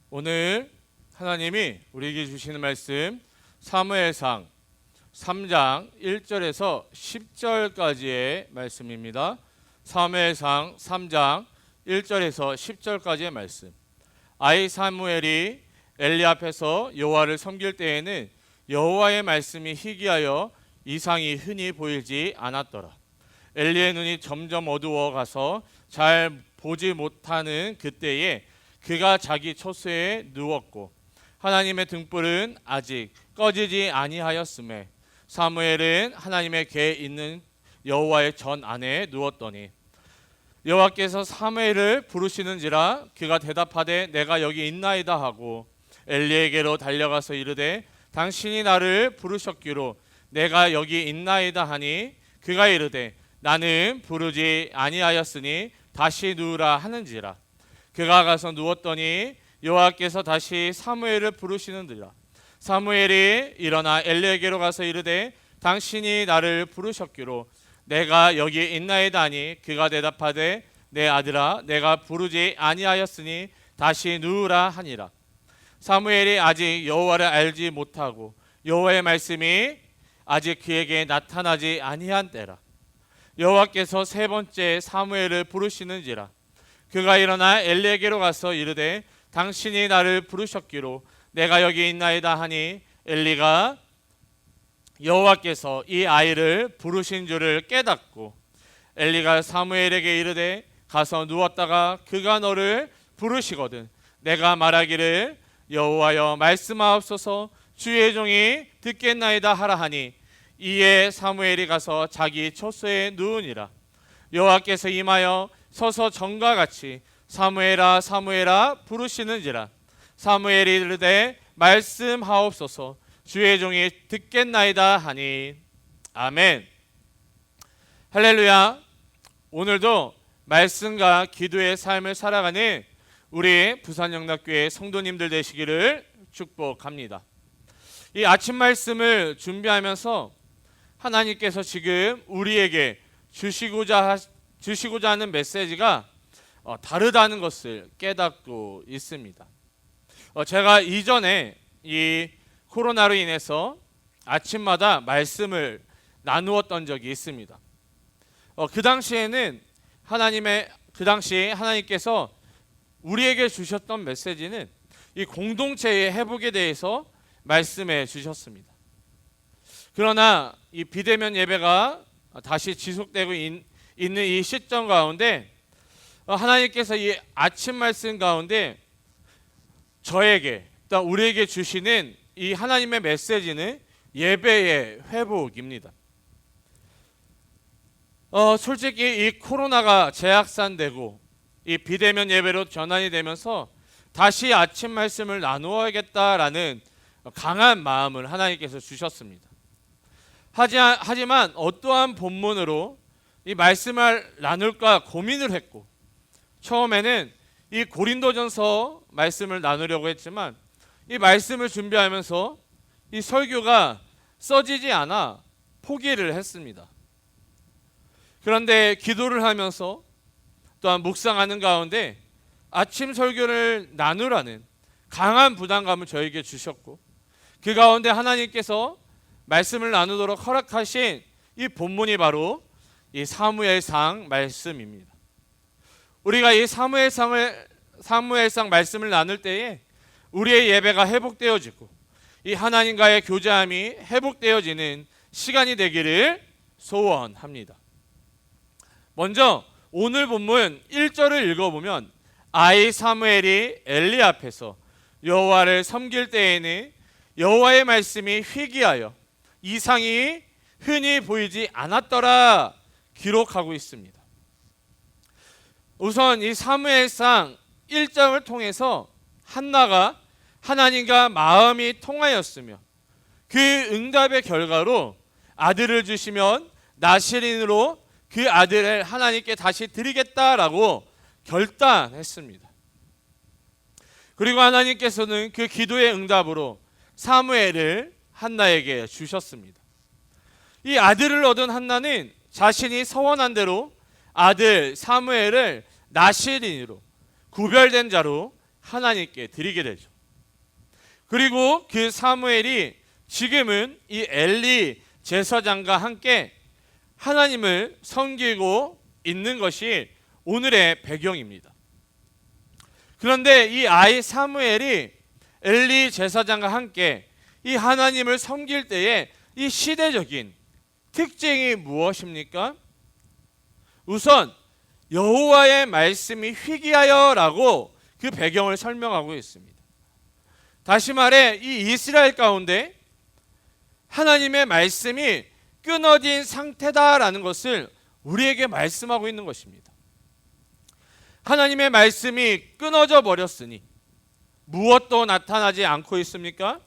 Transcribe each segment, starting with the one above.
오늘 하나님이 우리에게 주시는 말씀 사무엘상 3장 1절에서 10절까지의 말씀입니다. 사무엘상 3장 1절에서 10절까지의 말씀. 아이 사무엘이 엘리 앞에서 여호와를 섬길 때에는 여호와의 말씀이 희귀하여 이상이 흔히 보이지 않았더라. 엘리의 눈이 점점 어두워 가서 잘 보지 못하는 그때에 그가 자기 처소에 누웠고 하나님의 등불은 아직 꺼지지 아니하였음에 사무엘은 하나님의 궤에 있는 여호와의 전 안에 누웠더니 여호와께서 사무엘을 부르시는지라 그가 대답하되 내가 여기 있나이다 하고 엘리에게로 달려가서 이르되 당신이 나를 부르셨기로 내가 여기 있나이다 하니 그가 이르되 나는 부르지 아니하였으니 다시 누우라 하는지라. 그가 가서 누웠더니 여호와께서 다시 사무엘을 부르시는지라. 사무엘이 일어나 엘리에게로 가서 이르되 당신이 나를 부르셨기로 내가 여기 있나이다 하니 그가 대답하되 내 아들아 내가 부르지 아니하였으니 다시 누우라 하니라. 사무엘이 아직 여호와를 알지 못하고 여호와의 말씀이 아직 그에게 나타나지 아니한 때라. 여호와께서 세 번째 사무엘을 부르시는지라. 그가 일어나 엘리에게로 가서 이르되 당신이 나를 부르셨기로 내가 여기 있나이다 하니 엘리가 여호와께서 이 아이를 부르신 줄을 깨닫고 엘리가 사무엘에게 이르되 가서 누웠다가 그가 너를 부르시거든 내가 말하기를 여호와여 말씀하옵소서 주의 종이 듣겠나이다 하라 하니 이에 사무엘이 가서 자기 처소에 누우니라. 여호와께서 임하여 서서 전과 같이 사무엘아 사무엘아 부르시는지라. 사무엘이 이르되 말씀하옵소서 주의 종이 듣겠나이다 하니. 아멘. 할렐루야. 오늘도 말씀과 기도의 삶을 살아가는 우리 부산영락교회 성도님들 되시기를 축복합니다. 이 아침 말씀을 준비하면서 하나님께서 지금 우리에게 주시고자 하는 메시지가 다르다는 것을 깨닫고 있습니다. 제가 이전에 이 코로나로 인해서 아침마다 말씀을 나누었던 적이 있습니다. 그 당시에는 하나님께서 우리에게 주셨던 메시지는 이 공동체의 회복에 대해서 말씀해 주셨습니다. 그러나 이 비대면 예배가 다시 지속되고 있는 이 시점 가운데 하나님께서 이 아침 말씀 가운데 저에게 또 우리에게 주시는 이 하나님의 메시지는 예배의 회복입니다. 솔직히 이 코로나가 재확산되고 이 비대면 예배로 전환이 되면서 다시 아침 말씀을 나누어야겠다라는 강한 마음을 하나님께서 주셨습니다. 하지만 어떠한 본문으로 이 말씀을 나눌까 고민을 했고 처음에는 이 고린도전서 말씀을 나누려고 했지만 이 말씀을 준비하면서 이 설교가 써지지 않아 포기를 했습니다. 그런데 기도를 하면서 또한 묵상하는 가운데 아침 설교를 나누라는 강한 부담감을 저에게 주셨고 그 가운데 하나님께서 말씀을 나누도록 허락하신 이 본문이 바로 이 사무엘상 말씀입니다. 우리가 이 사무엘상 말씀을 나눌 때에 우리의 예배가 회복되어지고 이 하나님과의 교제함이 회복되어지는 시간이 되기를 소원합니다. 먼저 오늘 본문 1절을 읽어보면 아이 사무엘이 엘리 앞에서 여호와를 섬길 때에는 여호와의 말씀이 희귀하여 이상이 흔히 보이지 않았더라 기록하고 있습니다. 우선 이 사무엘상 1장을 통해서 한나가 하나님과 마음이 통하였으며 그 응답의 결과로 아들을 주시면 나실인으로 그 아들을 하나님께 다시 드리겠다라고 결단했습니다. 그리고 하나님께서는 그 기도의 응답으로 사무엘을 한나에게 주셨습니다. 이 아들을 얻은 한나는 자신이 서원한 대로 아들 사무엘을 나실인으로 구별된 자로 하나님께 드리게 되죠. 그리고 그 사무엘이 지금은 이 엘리 제사장과 함께 하나님을 섬기고 있는 것이 오늘의 배경입니다. 그런데 이 아이 사무엘이 엘리 제사장과 함께 이 하나님을 섬길 때에 이 시대적인 특징이 무엇입니까? 우선 여호와의 말씀이 희귀하여라고 그 배경을 설명하고 있습니다. 다시 말해 이 이스라엘 가운데 하나님의 말씀이 끊어진 상태다라는 것을 우리에게 말씀하고 있는 것입니다. 하나님의 말씀이 끊어져 버렸으니 무엇도 나타나지 않고 있습니까?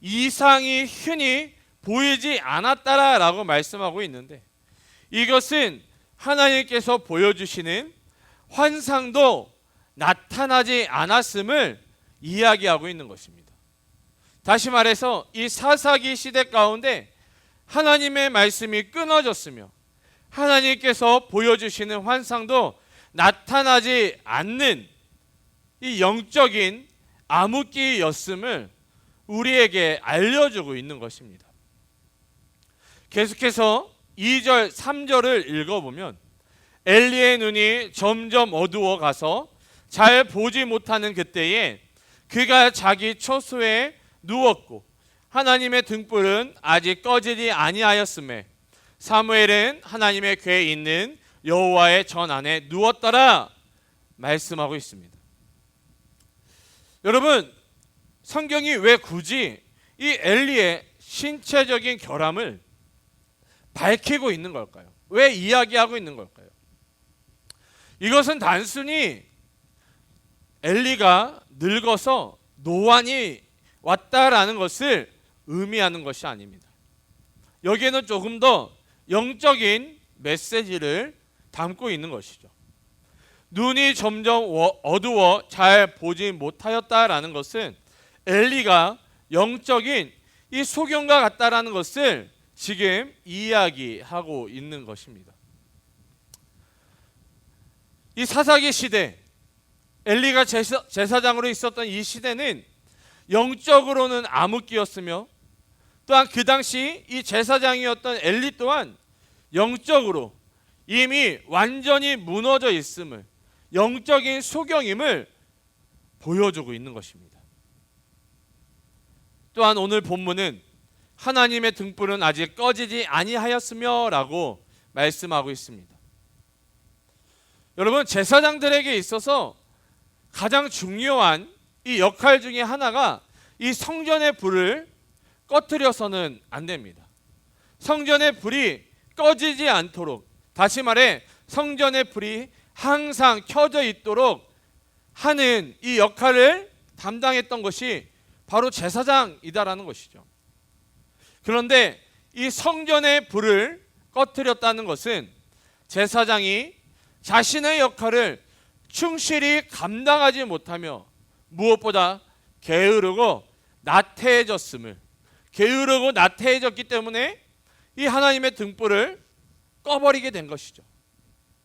이상이 흔히 보이지 않았다라고 말씀하고 있는데, 이것은 하나님께서 보여주시는 환상도 나타나지 않았음을 이야기하고 있는 것입니다. 다시 말해서 이 사사기 시대 가운데 하나님의 말씀이 끊어졌으며 하나님께서 보여주시는 환상도 나타나지 않는 이 영적인 암흑기였음을 우리에게 알려주고 있는 것입니다. 계속해서 2절, 3절을 읽어보면 엘리의 눈이 점점 어두워 가서 잘 보지 못하는 그때에 그가 자기 처소에 누웠고 하나님의 등불은 아직 꺼지지 아니하였음에 사무엘은 하나님의 궤에 있는 여호와의 전 안에 누웠더라 말씀하고 있습니다. 여러분, 성경이 왜 굳이 이 엘리의 신체적인 결함을 밝히고 있는 걸까요? 왜 이야기하고 있는 걸까요? 이것은 단순히 엘리가 늙어서 노안이 왔다라는 것을 의미하는 것이 아닙니다. 여기에는 조금 더 영적인 메시지를 담고 있는 것이죠. 눈이 점점 어두워 잘 보지 못하였다라는 것은 엘리가 영적인 이 소경과 같다라는 것을 지금 이야기하고 있는 것입니다. 이 사사기 시대, 엘리가 제사장으로 있었던 이 시대는 영적으로는 암흑기였으며 또한 그 당시 이 제사장이었던 엘리 또한 영적으로 이미 완전히 무너져 있음을, 영적인 소경임을 보여주고 있는 것입니다. 또한 오늘 본문은 하나님의 등불은 아직 꺼지지 아니하였으며 라고 말씀하고 있습니다. 여러분, 제사장들에게 있어서 가장 중요한 이 역할 중에 하나가 이 성전의 불을 꺼트려서는 안 됩니다. 성전의 불이 꺼지지 않도록, 다시 말해 성전의 불이 항상 켜져 있도록 하는 이 역할을 담당했던 것이 바로 제사장이다라는 것이죠. 그런데 이 성전의 불을 꺼트렸다는 것은 제사장이 자신의 역할을 충실히 감당하지 못하며 무엇보다 게으르고 나태해졌기 때문에 이 하나님의 등불을 꺼버리게 된 것이죠.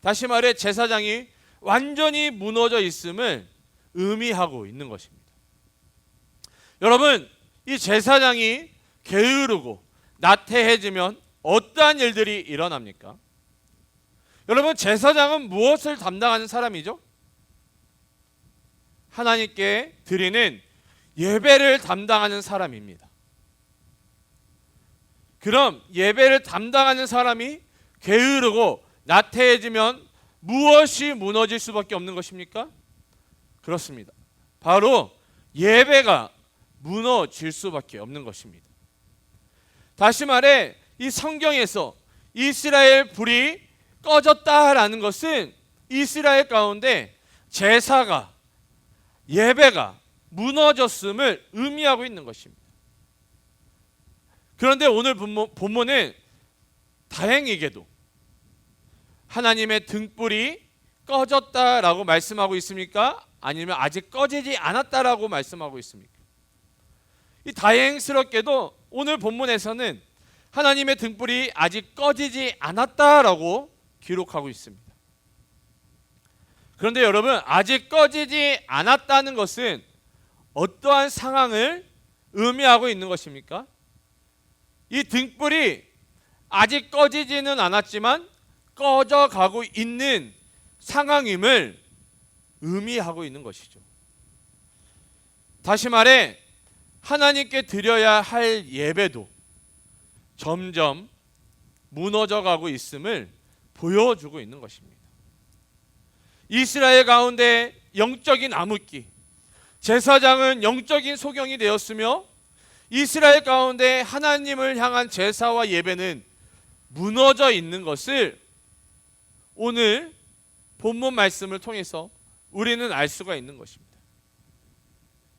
다시 말해 제사장이 완전히 무너져 있음을 의미하고 있는 것입니다. 여러분, 이 제사장이 게으르고 나태해지면 어떠한 일들이 일어납니까? 여러분, 제사장은 무엇을 담당하는 사람이죠? 하나님께 드리는 예배를 담당하는 사람입니다. 그럼 예배를 담당하는 사람이 게으르고 나태해지면 무엇이 무너질 수밖에 없는 것입니까? 그렇습니다. 바로 예배가 무너질 수밖에 없는 것입니다. 다시 말해 이 성경에서 이스라엘 불이 꺼졌다라는 것은 이스라엘 가운데 제사가, 예배가 무너졌음을 의미하고 있는 것입니다. 그런데 오늘 본문은 다행히게도 하나님의 등불이 꺼졌다라고 말씀하고 있습니까? 아니면 아직 꺼지지 않았다라고 말씀하고 있습니까? 이 다행스럽게도 오늘 본문에서는 하나님의 등불이 아직 꺼지지 않았다라고 기록하고 있습니다. 그런데 여러분, 아직 꺼지지 않았다는 것은 어떠한 상황을 의미하고 있는 것입니까? 이 등불이 아직 꺼지지는 않았지만 꺼져가고 있는 상황임을 의미하고 있는 것이죠. 다시 말해, 하나님께 드려야 할 예배도 점점 무너져가고 있음을 보여주고 있는 것입니다. 이스라엘 가운데 영적인 암흑기, 제사장은 영적인 소경이 되었으며 이스라엘 가운데 하나님을 향한 제사와 예배는 무너져 있는 것을 오늘 본문 말씀을 통해서 우리는 알 수가 있는 것입니다.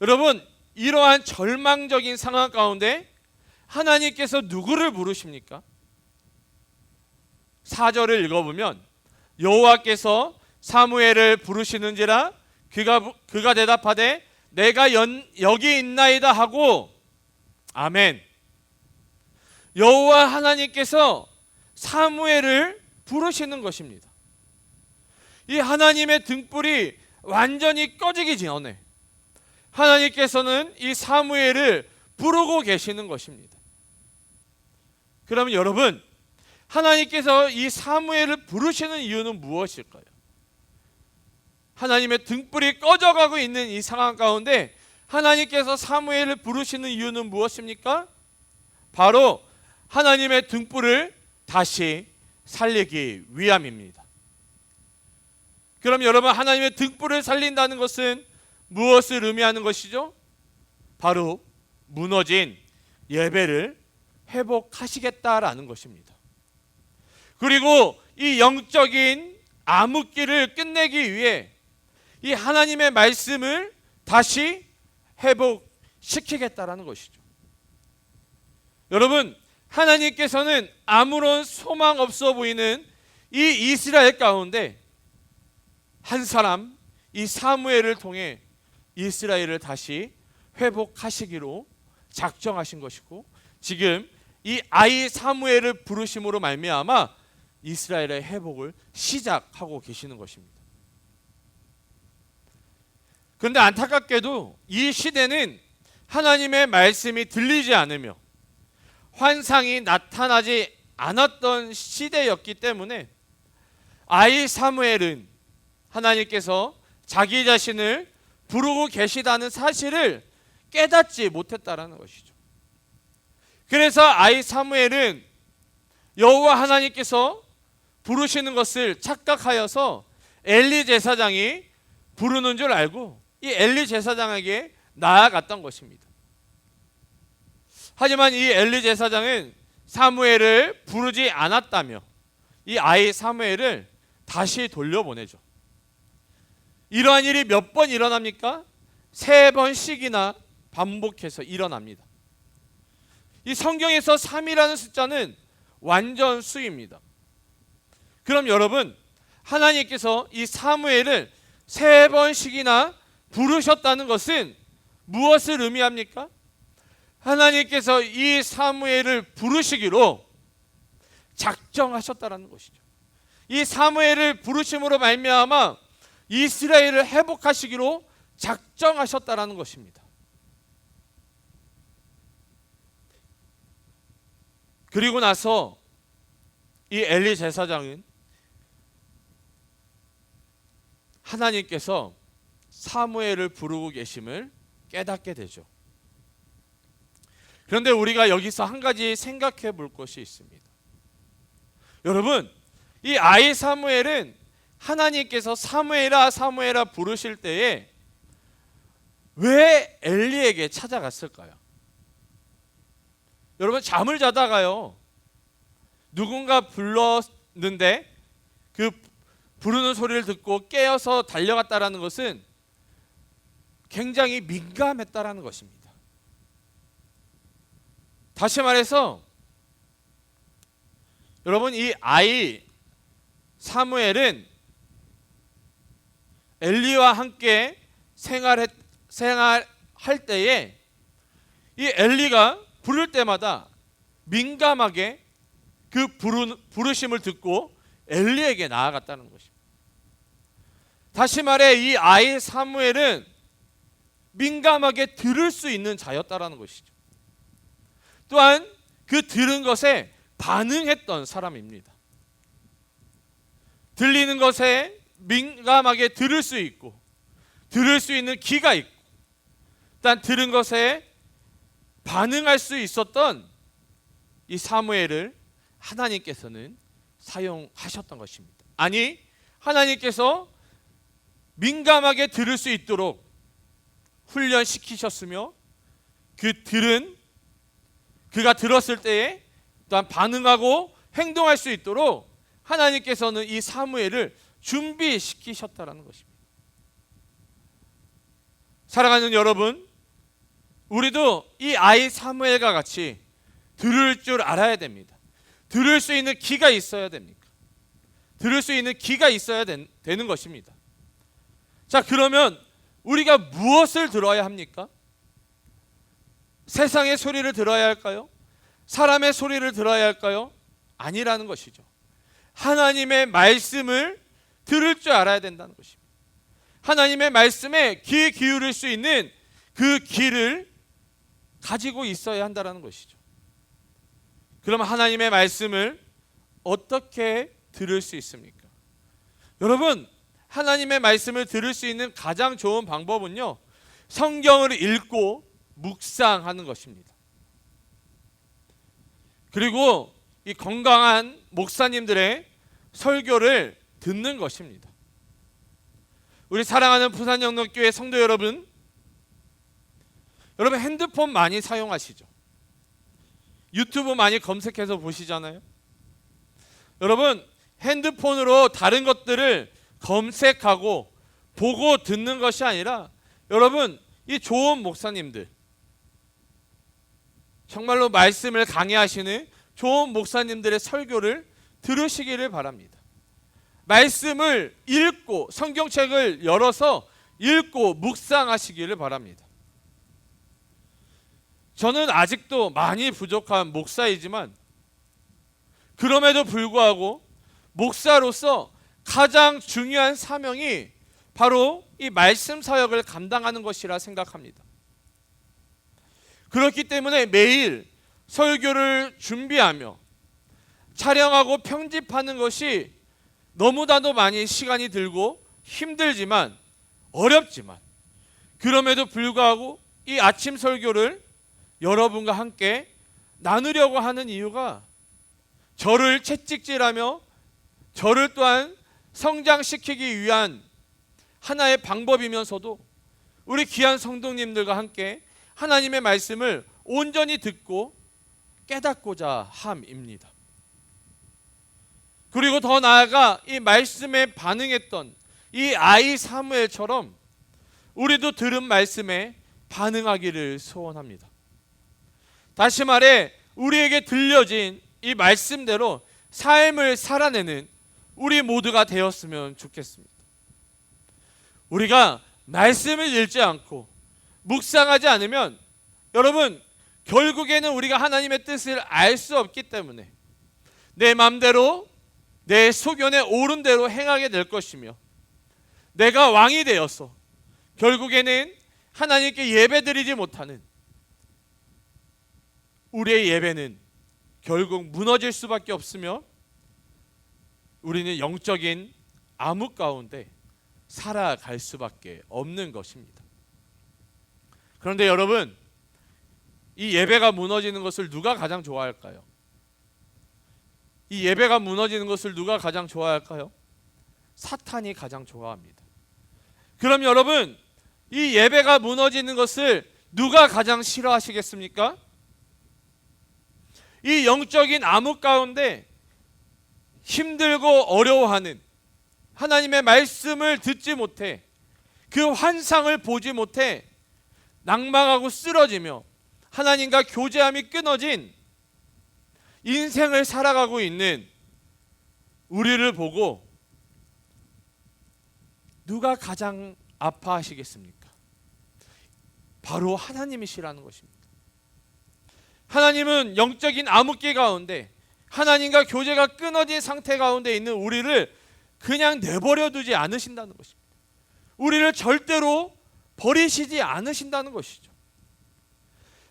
여러분, 이러한 절망적인 상황 가운데 하나님께서 누구를 부르십니까? 4절을 읽어보면 여호와께서 사무엘을 부르시는지라 그가 대답하되 내가 여기 있나이다 하고 아멘. 여호와 하나님께서 사무엘을 부르시는 것입니다. 이 하나님의 등불이 완전히 꺼지기 전에 하나님께서는 이 사무엘을 부르고 계시는 것입니다. 그러면 여러분, 하나님께서 이 사무엘을 부르시는 이유는 무엇일까요? 하나님의 등불이 꺼져가고 있는 이 상황 가운데 하나님께서 사무엘을 부르시는 이유는 무엇입니까? 바로 하나님의 등불을 다시 살리기 위함입니다. 그럼 여러분, 하나님의 등불을 살린다는 것은 무엇을 의미하는 것이죠? 바로 무너진 예배를 회복하시겠다라는 것입니다. 그리고 이 영적인 암흑기를 끝내기 위해 이 하나님의 말씀을 다시 회복시키겠다라는 것이죠. 여러분, 하나님께서는 아무런 소망 없어 보이는 이 이스라엘 가운데 한 사람, 이 사무엘을 통해 이스라엘을 다시 회복하시기로 작정하신 것이고, 지금 이 아이 사무엘을 부르심으로 말미암아 이스라엘의 회복을 시작하고 계시는 것입니다. 그런데 안타깝게도 이 시대는 하나님의 말씀이 들리지 않으며 환상이 나타나지 않았던 시대였기 때문에 아이 사무엘은 하나님께서 자기 자신을 부르고 계시다는 사실을 깨닫지 못했다라는 것이죠. 그래서 아이 사무엘은 여호와 하나님께서 부르시는 것을 착각하여서 엘리 제사장이 부르는 줄 알고 이 엘리 제사장에게 나아갔던 것입니다. 하지만 이 엘리 제사장은 사무엘을 부르지 않았다며 이 아이 사무엘을 다시 돌려보내죠. 이러한 일이 몇 번 일어납니까? 3번씩이나 반복해서 일어납니다. 이 성경에서 3이라는 숫자는 완전 수입니다. 그럼 여러분, 하나님께서 이 사무엘을 3번씩이나 부르셨다는 것은 무엇을 의미합니까? 하나님께서 이 사무엘을 부르시기로 작정하셨다는 것이죠. 이 사무엘을 부르심으로 말미암아 이스라엘을 회복하시기로 작정하셨다는 것입니다. 그리고 나서 이 엘리 제사장은 하나님께서 사무엘을 부르고 계심을 깨닫게 되죠. 그런데 우리가 여기서 한 가지 생각해 볼 것이 있습니다. 여러분, 이 아이 사무엘은 하나님께서 사무엘아 사무엘아 부르실 때에 왜 엘리에게 찾아갔을까요? 여러분, 잠을 자다가요, 누군가 불렀는데 그 부르는 소리를 듣고 깨어서 달려갔다라는 것은 굉장히 민감했다라는 것입니다. 다시 말해서 여러분, 이 아이 사무엘은 엘리와 함께 생활할 때에 이 엘리가 부를 때마다 민감하게 그 부르심을 듣고 엘리에게 나아갔다는 것입니다. 다시 말해 이 아이 사무엘은 민감하게 들을 수 있는 자였다라는 것이죠. 또한 그 들은 것에 반응했던 사람입니다. 들리는 것에 민감하게 들을 수 있고 들을 수 있는 귀가 있고 일단 들은 것에 반응할 수 있었던 이 사무엘을 하나님께서는 사용하셨던 것입니다. 아니, 하나님께서 민감하게 들을 수 있도록 훈련시키셨으며 그가 들었을 때에 또한 반응하고 행동할 수 있도록 하나님께서는 이 사무엘을 준비시키셨다라는 것입니다. 사랑하는 여러분, 우리도 이 아이 사무엘과 같이 들을 줄 알아야 됩니다. 들을 수 있는 귀가 있어야 됩니까? 들을 수 있는 귀가 있어야 되는 것입니다. 자, 그러면 우리가 무엇을 들어야 합니까? 세상의 소리를 들어야 할까요? 사람의 소리를 들어야 할까요? 아니라는 것이죠. 하나님의 말씀을 들을 줄 알아야 된다는 것입니다. 하나님의 말씀에 귀 기울일 수 있는 그 귀를 가지고 있어야 한다는 것이죠. 그러면 하나님의 말씀을 어떻게 들을 수 있습니까? 여러분, 하나님의 말씀을 들을 수 있는 가장 좋은 방법은요, 성경을 읽고 묵상하는 것입니다. 그리고 이 건강한 목사님들의 설교를 듣는 것입니다. 우리 사랑하는 부산영록교회 성도 여러분, 핸드폰 많이 사용하시죠? 유튜브 많이 검색해서 보시잖아요. 여러분, 핸드폰으로 다른 것들을 검색하고 보고 듣는 것이 아니라 여러분, 이 좋은 목사님들, 정말로 말씀을 강해하시는 좋은 목사님들의 설교를 들으시기를 바랍니다. 말씀을 읽고 성경책을 열어서 읽고 묵상하시기를 바랍니다. 저는 아직도 많이 부족한 목사이지만 그럼에도 불구하고 목사로서 가장 중요한 사명이 바로 이 말씀 사역을 감당하는 것이라 생각합니다. 그렇기 때문에 매일 설교를 준비하며 촬영하고 편집하는 것이 너무나도 많이 시간이 들고 힘들지만 어렵지만 그럼에도 불구하고 이 아침 설교를 여러분과 함께 나누려고 하는 이유가 저를 채찍질하며 저를 또한 성장시키기 위한 하나의 방법이면서도 우리 귀한 성도님들과 함께 하나님의 말씀을 온전히 듣고 깨닫고자 함입니다. 그리고 더 나아가 이 말씀에 반응했던 이 아이 사무엘처럼 우리도 들은 말씀에 반응하기를 소원합니다. 다시 말해 우리에게 들려진 이 말씀대로 삶을 살아내는 우리 모두가 되었으면 좋겠습니다. 우리가 말씀을 읽지 않고 묵상하지 않으면 여러분, 결국에는 우리가 하나님의 뜻을 알 수 없기 때문에 내 마음대로 내 소견에 옳은 대로 행하게 될 것이며 내가 왕이 되어서 결국에는 하나님께 예배드리지 못하는 우리의 예배는 결국 무너질 수밖에 없으며 우리는 영적인 암흑 가운데 살아갈 수밖에 없는 것입니다. 그런데 여러분, 이 예배가 무너지는 것을 누가 가장 좋아할까요? 이 예배가 무너지는 것을 누가 가장 좋아할까요? 사탄이 가장 좋아합니다. 그럼 여러분, 이 예배가 무너지는 것을 누가 가장 싫어하시겠습니까? 이 영적인 암흑 가운데 힘들고 어려워하는 하나님의 말씀을 듣지 못해 그 환상을 보지 못해 낭망하고 쓰러지며 하나님과 교제함이 끊어진 인생을 살아가고 있는 우리를 보고 누가 가장 아파하시겠습니까? 바로 하나님이시라는 것입니다. 하나님은 영적인 암흑기 가운데 하나님과 교제가 끊어진 상태 가운데 있는 우리를 그냥 내버려 두지 않으신다는 것입니다. 우리를 절대로 버리시지 않으신다는 것이죠.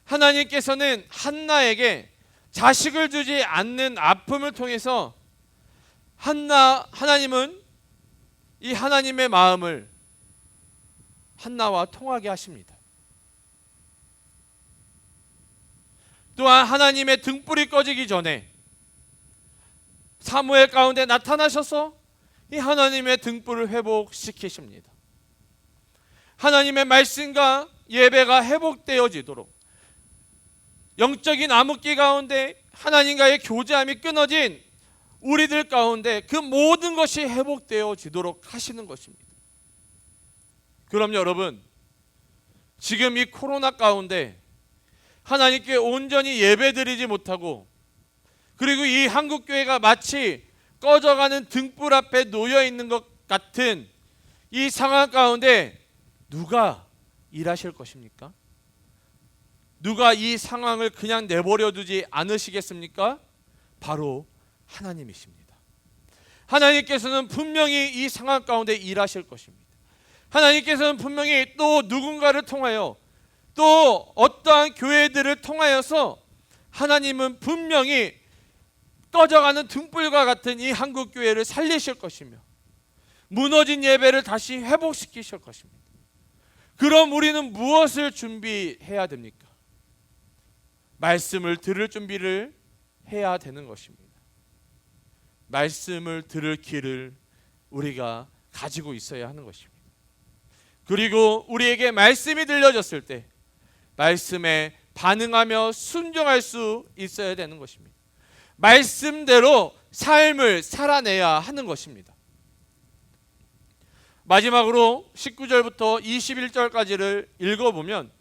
하나님께서는 한나에게 자식을 주지 않는 아픔을 통해서 하나님은 이 하나님의 마음을 한나와 통하게 하십니다. 또한 하나님의 등불이 꺼지기 전에 사무엘 가운데 나타나셔서 이 하나님의 등불을 회복시키십니다. 하나님의 말씀과 예배가 회복되어지도록 영적인 암흑기 가운데 하나님과의 교제함이 끊어진 우리들 가운데 그 모든 것이 회복되어지도록 하시는 것입니다. 그럼 여러분, 지금 이 코로나 가운데 하나님께 온전히 예배드리지 못하고, 그리고 이 한국교회가 마치 꺼져가는 등불 앞에 놓여 있는 것 같은 이 상황 가운데 누가 일하실 것입니까? 누가 이 상황을 그냥 내버려 두지 않으시겠습니까? 바로 하나님이십니다. 하나님께서는 분명히 이 상황 가운데 일하실 것입니다. 하나님께서는 분명히 또 누군가를 통하여, 또 어떠한 교회들을 통하여서 하나님은 분명히 꺼져가는 등불과 같은 이 한국교회를 살리실 것이며 무너진 예배를 다시 회복시키실 것입니다. 그럼 우리는 무엇을 준비해야 됩니까? 말씀을 들을 준비를 해야 되는 것입니다. 말씀을 들을 길을 우리가 가지고 있어야 하는 것입니다. 그리고 우리에게 말씀이 들려졌을 때 말씀에 반응하며 순종할 수 있어야 되는 것입니다. 말씀대로 삶을 살아내야 하는 것입니다. 마지막으로 19절부터 21절까지를 읽어보면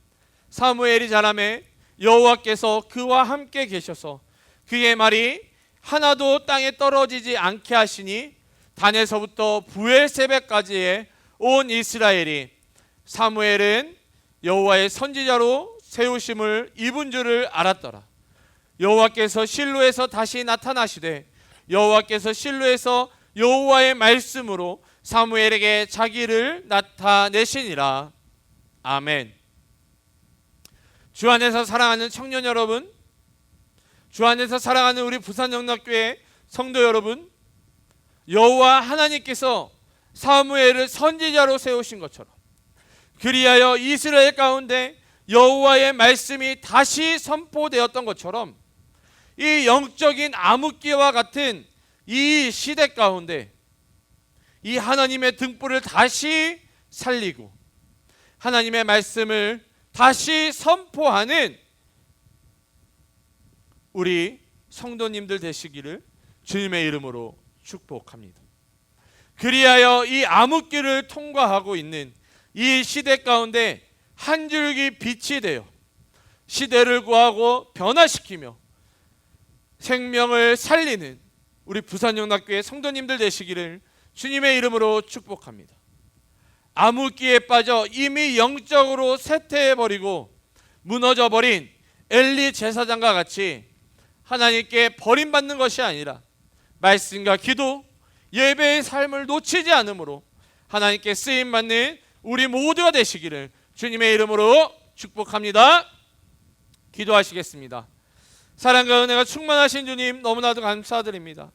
사무엘이 자라매 여호와께서 그와 함께 계셔서 그의 말이 하나도 땅에 떨어지지 않게 하시니 단에서부터 부엘세바까지의 온 이스라엘이 사무엘은 여호와의 선지자로 세우심을 입은 줄을 알았더라. 여호와께서 실로에서 다시 나타나시되 여호와께서 실로에서 여호와의 말씀으로 사무엘에게 자기를 나타내시니라. 아멘. 주 안에서 사랑하는 청년 여러분, 주 안에서 사랑하는 우리 부산영락교회 성도 여러분, 여호와 하나님께서 사무엘을 선지자로 세우신 것처럼 그리하여 이스라엘 가운데 여호와의 말씀이 다시 선포되었던 것처럼 이 영적인 암흑기와 같은 이 시대 가운데 이 하나님의 등불을 다시 살리고 하나님의 말씀을 다시 선포하는 우리 성도님들 되시기를 주님의 이름으로 축복합니다. 그리하여 이 암흑기를 통과하고 있는 이 시대 가운데 한 줄기 빛이 되어 시대를 구하고 변화시키며 생명을 살리는 우리 부산영락교회 성도님들 되시기를 주님의 이름으로 축복합니다. 암흑기에 빠져 이미 영적으로 쇠퇴해버리고 무너져버린 엘리 제사장과 같이 하나님께 버림받는 것이 아니라 말씀과 기도, 예배의 삶을 놓치지 않으므로 하나님께 쓰임받는 우리 모두가 되시기를 주님의 이름으로 축복합니다. 기도하시겠습니다. 사랑과 은혜가 충만하신 주님, 너무나도 감사드립니다.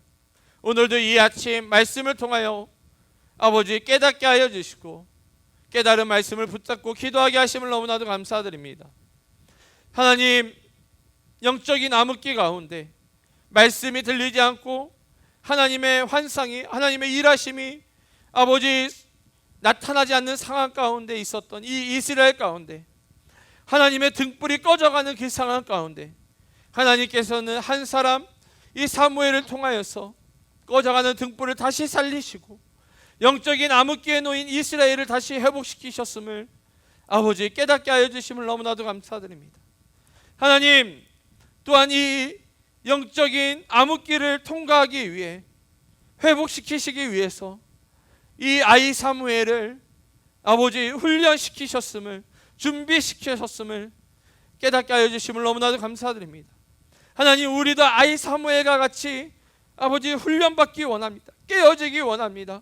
오늘도 이 아침 말씀을 통하여 아버지 깨닫게 하여 주시고 깨달은 말씀을 붙잡고 기도하게 하심을 너무나도 감사드립니다. 하나님, 영적인 암흑기 가운데 말씀이 들리지 않고 하나님의 환상이, 하나님의 일하심이 아버지 나타나지 않는 상황 가운데 있었던 이 이스라엘 가운데 하나님의 등불이 꺼져가는 그 상황 가운데 하나님께서는 한 사람 이 사무엘을 통하여서 꺼져가는 등불을 다시 살리시고 영적인 암흑기에 놓인 이스라엘을 다시 회복시키셨음을 아버지 깨닫게 하여 주심을 너무나도 감사드립니다. 하나님, 또한 이 영적인 암흑기를 통과하기 위해 회복시키시기 위해서 이 아이 사무엘을 아버지 훈련시키셨음을, 준비시키셨음을 깨닫게 하여 주심을 너무나도 감사드립니다. 하나님, 우리도 아이 사무엘과 같이 아버지 훈련받기 원합니다. 깨어지기 원합니다.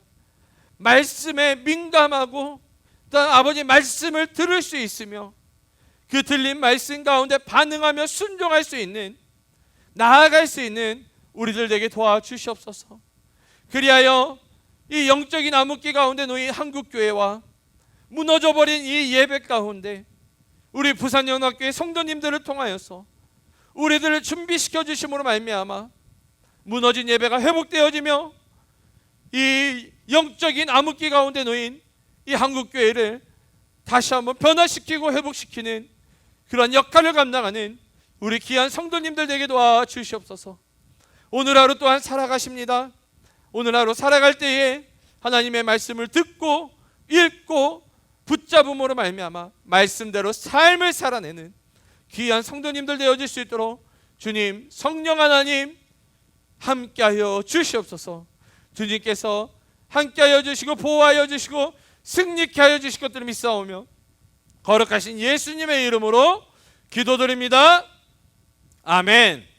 말씀에 민감하고 또한 아버지 말씀을 들을 수 있으며 그 들린 말씀 가운데 반응하며 순종할 수 있는, 나아갈 수 있는 우리들 되게 도와주시옵소서. 그리하여 이 영적인 암흑기 가운데 놓인 한국교회와 무너져버린 이 예배 가운데 우리 부산연합교회 성도님들을 통하여서 우리들을 준비시켜 주심으로 말미암아 무너진 예배가 회복되어지며 이 영적인 암흑기 가운데 놓인 이 한국교회를 다시 한번 변화시키고 회복시키는 그런 역할을 감당하는 우리 귀한 성도님들 되게 도와주시옵소서. 오늘 하루 또한 살아가십니다. 오늘 하루 살아갈 때에 하나님의 말씀을 듣고 읽고 붙잡음으로 말미암아 말씀대로 삶을 살아내는 귀한 성도님들 되어질 수 있도록 주님, 성령 하나님 함께하여 주시옵소서. 주님께서 함께하여 주시고 보호하여 주시고 승리케 하여 주실 것들을 믿사오며 거룩하신 예수님의 이름으로 기도드립니다. 아멘.